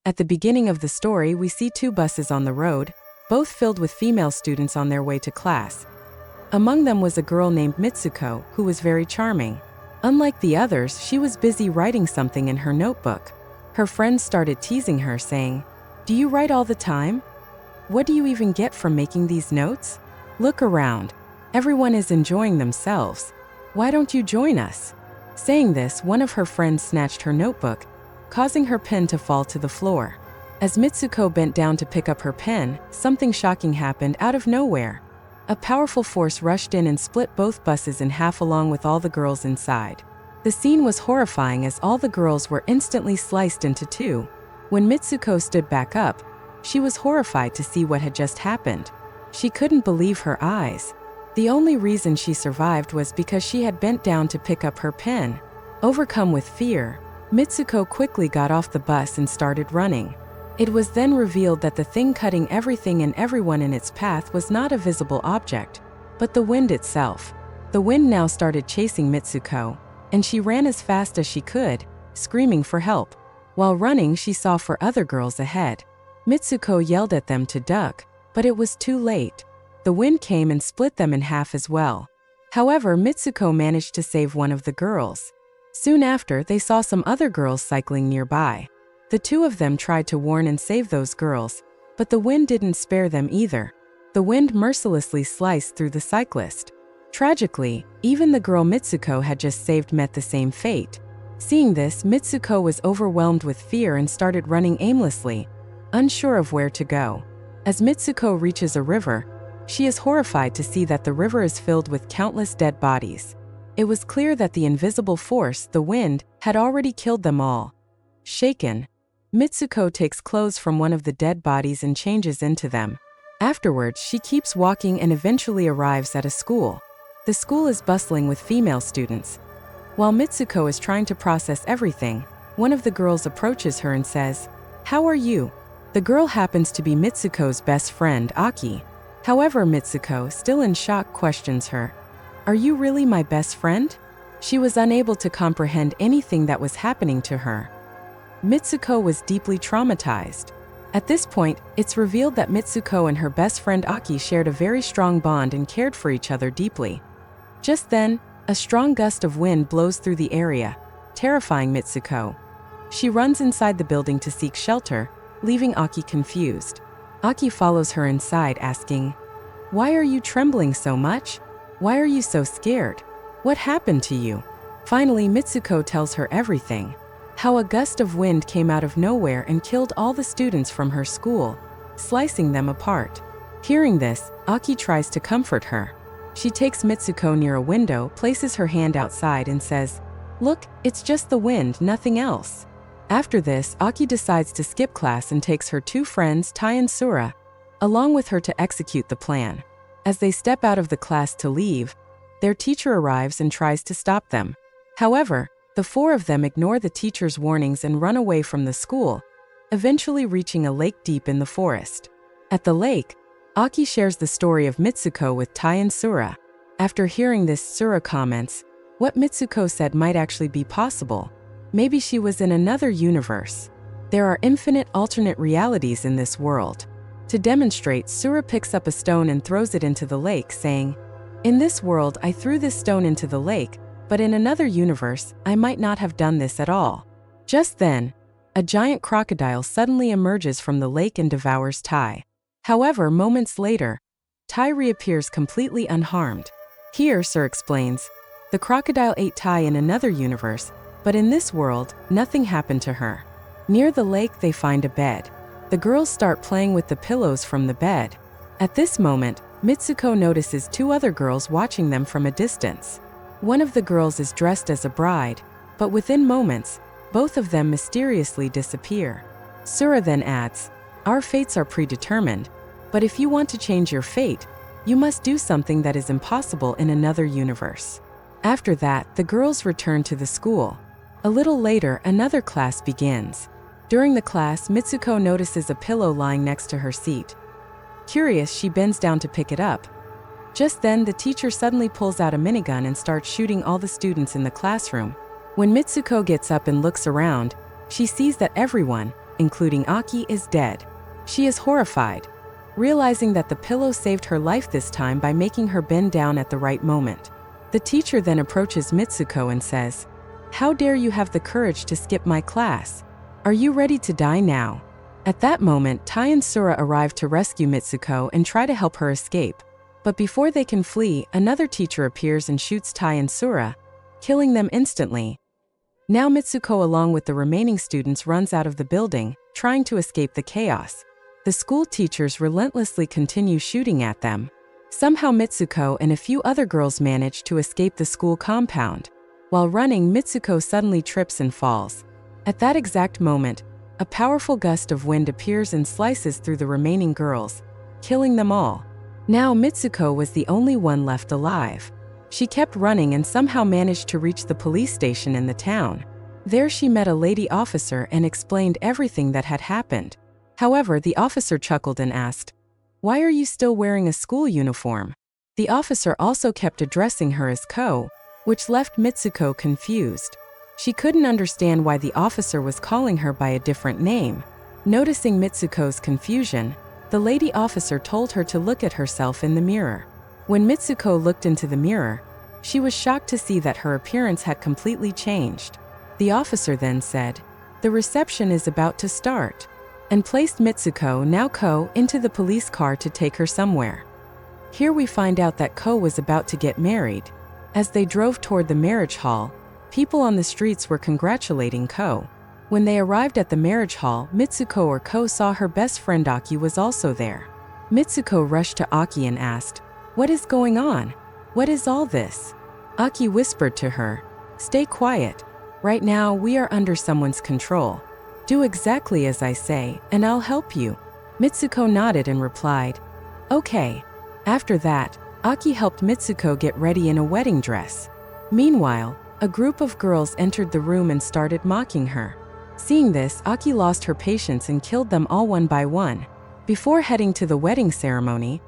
At the beginning of the story, we see two buses on the road, both filled with female students on their way to class. Among them was a girl named Mitsuko, who was very charming. Unlike the others, she was busy writing something in her notebook. Her friends started teasing her, saying, "Do you write all the time? What do you even get from making these notes? Look around. Everyone is enjoying themselves. Why don't you join us?" Saying this, one of her friends snatched her notebook, causing her pen to fall to the floor. As Mitsuko bent down to pick up her pen, something shocking happened out of nowhere. A powerful force rushed in and split both buses in half along with all the girls inside. The scene was horrifying as all the girls were instantly sliced into two. When Mitsuko stood back up, she was horrified to see what had just happened. She couldn't believe her eyes. The only reason she survived was because she had bent down to pick up her pen. Overcome with fear, Mitsuko quickly got off the bus and started running. It was then revealed that the thing cutting everything and everyone in its path was not a visible object, but the wind itself. The wind now started chasing Mitsuko, and she ran as fast as she could, screaming for help. While running, she saw four other girls ahead. Mitsuko yelled at them to duck, but it was too late. The wind came and split them in half as well. However, Mitsuko managed to save one of the girls. Soon after, they saw some other girls cycling nearby. The two of them tried to warn and save those girls, but the wind didn't spare them either. The wind mercilessly sliced through the cyclist. Tragically, even the girl Mitsuko had just saved met the same fate. Seeing this, Mitsuko was overwhelmed with fear and started running aimlessly, unsure of where to go. As Mitsuko reaches a river, she is horrified to see that the river is filled with countless dead bodies. It was clear that the invisible force, the wind, had already killed them all. Shaken, Mitsuko takes clothes from one of the dead bodies and changes into them. Afterwards, she keeps walking and eventually arrives at a school. The school is bustling with female students. While Mitsuko is trying to process everything, one of the girls approaches her and says, "How are you?" The girl happens to be Mitsuko's best friend, Aki. However, Mitsuko, still in shock, questions her, "Are you really my best friend?" She was unable to comprehend anything that was happening to her. Mitsuko was deeply traumatized. At this point, it's revealed that Mitsuko and her best friend Aki shared a very strong bond and cared for each other deeply. Just then, a strong gust of wind blows through the area, terrifying Mitsuko. She runs inside the building to seek shelter, leaving Aki confused. Aki follows her inside, asking, "Why are you trembling so much? Why are you so scared? What happened to you?" Finally, Mitsuko tells her everything. How a gust of wind came out of nowhere and killed all the students from her school, slicing them apart. Hearing this, Aki tries to comfort her. She takes Mitsuko near a window, places her hand outside and says, "Look, it's just the wind, nothing else." After this, Aki decides to skip class and takes her two friends, Tai and Sura, along with her to execute the plan. As they step out of the class to leave, their teacher arrives and tries to stop them. However, the four of them ignore the teacher's warnings and run away from the school, eventually reaching a lake deep in the forest. At the lake, Aki shares the story of Mitsuko with Tai and Sura. After hearing this, Sura comments, what Mitsuko said might actually be possible. Maybe she was in another universe. There are infinite alternate realities in this world. To demonstrate, Sura picks up a stone and throws it into the lake, saying, "In this world, I threw this stone into the lake, but in another universe, I might not have done this at all." Just then, a giant crocodile suddenly emerges from the lake and devours Tai. However, moments later, Tai reappears completely unharmed. Here, Sir explains, the crocodile ate Tai in another universe, but in this world, nothing happened to her. Near the lake, they find a bed. The girls start playing with the pillows from the bed. At this moment, Mitsuko notices two other girls watching them from a distance. One of the girls is dressed as a bride, but within moments, both of them mysteriously disappear. Sura then adds, "Our fates are predetermined, but if you want to change your fate, you must do something that is impossible in another universe." After that, the girls return to the school. A little later, another class begins. During the class, Mitsuko notices a pillow lying next to her seat. Curious, she bends down to pick it up. Just then, the teacher suddenly pulls out a minigun and starts shooting all the students in the classroom. When Mitsuko gets up and looks around, she sees that everyone, including Aki, is dead. She is horrified, realizing that the pillow saved her life this time by making her bend down at the right moment. The teacher then approaches Mitsuko and says, "How dare you have the courage to skip my class? Are you ready to die now?" At that moment, Tai and Sura arrive to rescue Mitsuko and try to help her escape. But before they can flee, another teacher appears and shoots Tai and Sura, killing them instantly. Now Mitsuko, along with the remaining students, runs out of the building, trying to escape the chaos. The school teachers relentlessly continue shooting at them. Somehow Mitsuko and a few other girls manage to escape the school compound. While running, Mitsuko suddenly trips and falls. At that exact moment, a powerful gust of wind appears and slices through the remaining girls, killing them all. Now Mitsuko was the only one left alive. She kept running and somehow managed to reach the police station in the town. There she met a lady officer and explained everything that had happened. However, the officer chuckled and asked, "Why are you still wearing a school uniform?" The officer also kept addressing her as Ko, which left Mitsuko confused. She couldn't understand why the officer was calling her by a different name. Noticing Mitsuko's confusion, the lady officer told her to look at herself in the mirror. When Mitsuko looked into the mirror, she was shocked to see that her appearance had completely changed. The officer then said, "The reception is about to start," and placed Mitsuko, now Ko, into the police car to take her somewhere. Here we find out that Ko was about to get married. As they drove toward the marriage hall, people on the streets were congratulating Ko. When they arrived at the marriage hall, Mitsuko or Ko saw her best friend Aki was also there. Mitsuko rushed to Aki and asked, "What is going on? What is all this?" Aki whispered to her, "Stay quiet. Right now we are under someone's control. Do exactly as I say, and I'll help you." Mitsuko nodded and replied, "Okay." After that, Aki helped Mitsuko get ready in a wedding dress. Meanwhile, a group of girls entered the room and started mocking her. Seeing this, Aki lost her patience and killed them all one by one. Before heading to the wedding ceremony,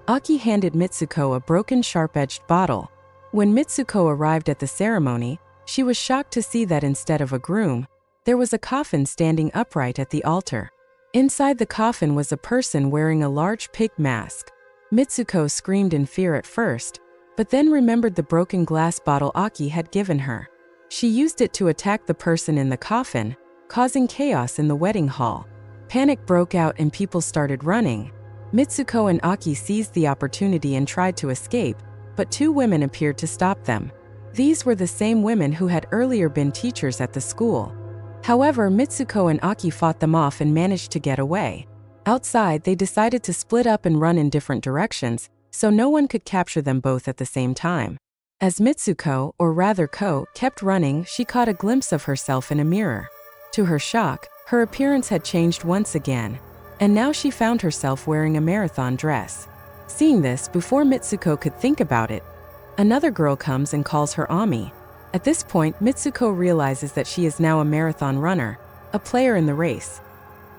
Aki handed Mitsuko a broken sharp-edged bottle. When Mitsuko arrived at the ceremony, she was shocked to see that instead of a groom, there was a coffin standing upright at the altar. Inside the coffin was a person wearing a large pig mask. Mitsuko screamed in fear at first, but then remembered the broken glass bottle Aki had given her. She used it to attack the person in the coffin, causing chaos in the wedding hall. Panic broke out and people started running. Mitsuko and Aki seized the opportunity and tried to escape, but two women appeared to stop them. These were the same women who had earlier been teachers at the school. However, Mitsuko and Aki fought them off and managed to get away. Outside, they decided to split up and run in different directions, so no one could capture them both at the same time. As Mitsuko, or rather Ko, kept running, she caught a glimpse of herself in a mirror. To her shock, her appearance had changed once again, and now she found herself wearing a marathon dress. Seeing this, before Mitsuko could think about it, another girl comes and calls her Ami. At this point, Mitsuko realizes that she is now a marathon runner, a player in the race.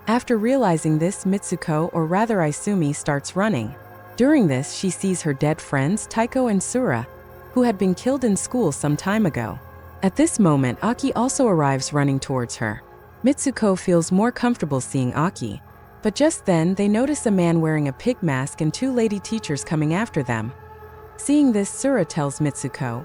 After realizing this, Mitsuko, or rather Izumi, starts running. During this, she sees her dead friends Taiko and Sura, who had been killed in school some time ago. At this moment, Aki also arrives running towards her. Mitsuko feels more comfortable seeing Aki, but just then they notice a man wearing a pig mask and two lady teachers coming after them. Seeing this, Sura tells Mitsuko,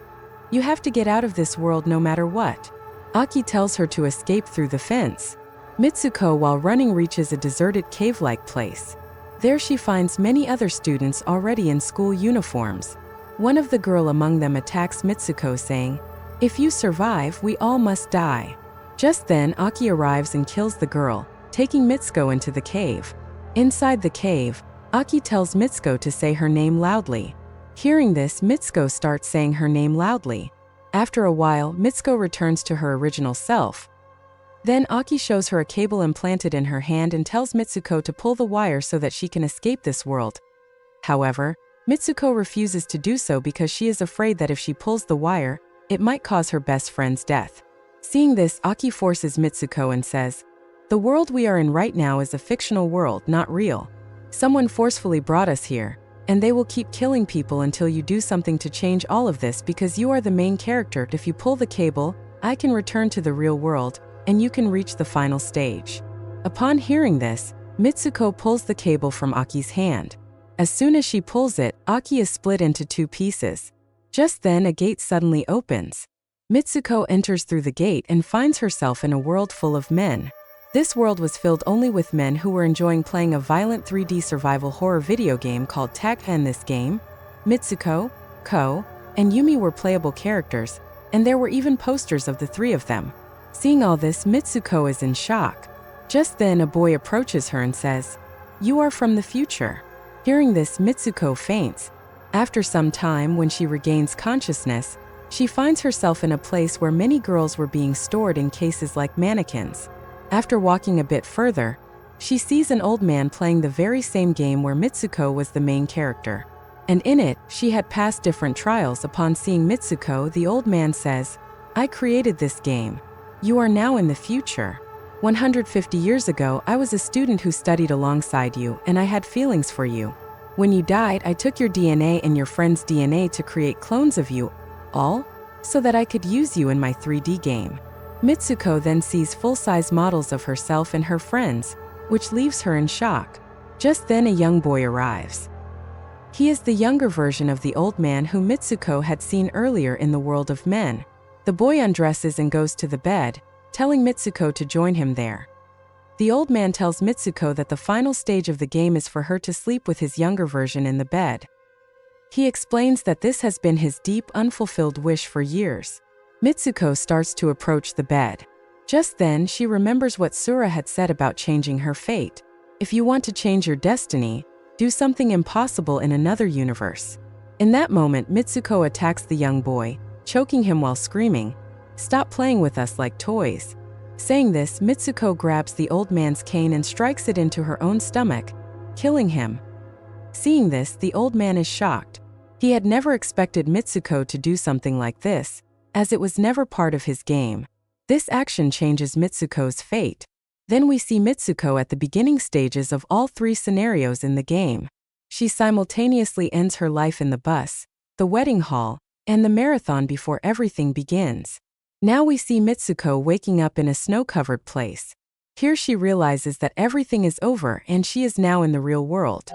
"You have to get out of this world no matter what." Aki tells her to escape through the fence. Mitsuko, while running, reaches a deserted cave-like place. There she finds many other students already in school uniforms. One of the girl among them attacks Mitsuko, saying, "If you survive, we all must die." Just then, Aki arrives and kills the girl, taking Mitsuko into the cave. Inside the cave, Aki tells Mitsuko to say her name loudly. Hearing this, Mitsuko starts saying her name loudly. After a while, Mitsuko returns to her original self. Then Aki shows her a cable implanted in her hand and tells Mitsuko to pull the wire so that she can escape this world. However, Mitsuko refuses to do so because she is afraid that if she pulls the wire, it might cause her best friend's death. Seeing this, Aki forces Mitsuko and says, "The world we are in right now is a fictional world, not real. Someone forcefully brought us here, and they will keep killing people until you do something to change all of this because you are the main character. If you pull the cable, I can return to the real world, and you can reach the final stage." Upon hearing this, Mitsuko pulls the cable from Aki's hand. As soon as she pulls it, Aki is split into two pieces. Just then, a gate suddenly opens. Mitsuko enters through the gate and finds herself in a world full of men. This world was filled only with men who were enjoying playing a violent 3D survival horror video game called Tag. In this game, Mitsuko, Ko, and Yumi were playable characters, and there were even posters of the three of them. Seeing all this, Mitsuko is in shock. Just then, a boy approaches her and says, "You are from the future." Hearing this, Mitsuko faints. After some time, when she regains consciousness, she finds herself in a place where many girls were being stored in cases like mannequins. After walking a bit further, she sees an old man playing the very same game where Mitsuko was the main character. And in it, she had passed different trials. Upon seeing Mitsuko, the old man says, "I created this game. You are now in the future. 150 years ago, I was a student who studied alongside you, and I had feelings for you. When you died, I took your DNA and your friend's DNA to create clones of you, all so that I could use you in my 3D game." Mitsuko then sees full-size models of herself and her friends, which leaves her in shock. Just then, a young boy arrives. He is the younger version of the old man whom Mitsuko had seen earlier in the world of men. The boy undresses and goes to the bed, telling Mitsuko to join him there. The old man tells Mitsuko that the final stage of the game is for her to sleep with his younger version in the bed. He explains that this has been his deep, unfulfilled wish for years. Mitsuko starts to approach the bed. Just then, she remembers what Sura had said about changing her fate. If you want to change your destiny, do something impossible in another universe. In that moment, Mitsuko attacks the young boy, choking him while screaming, "Stop playing with us like toys." Saying this, Mitsuko grabs the old man's cane and strikes it into her own stomach, killing him. Seeing this, the old man is shocked. He had never expected Mitsuko to do something like this, as it was never part of his game. This action changes Mitsuko's fate. Then we see Mitsuko at the beginning stages of all three scenarios in the game. She simultaneously ends her life in the bus, the wedding hall, and the marathon before everything begins. Now we see Mitsuko waking up in a snow-covered place. Here she realizes that everything is over and she is now in the real world.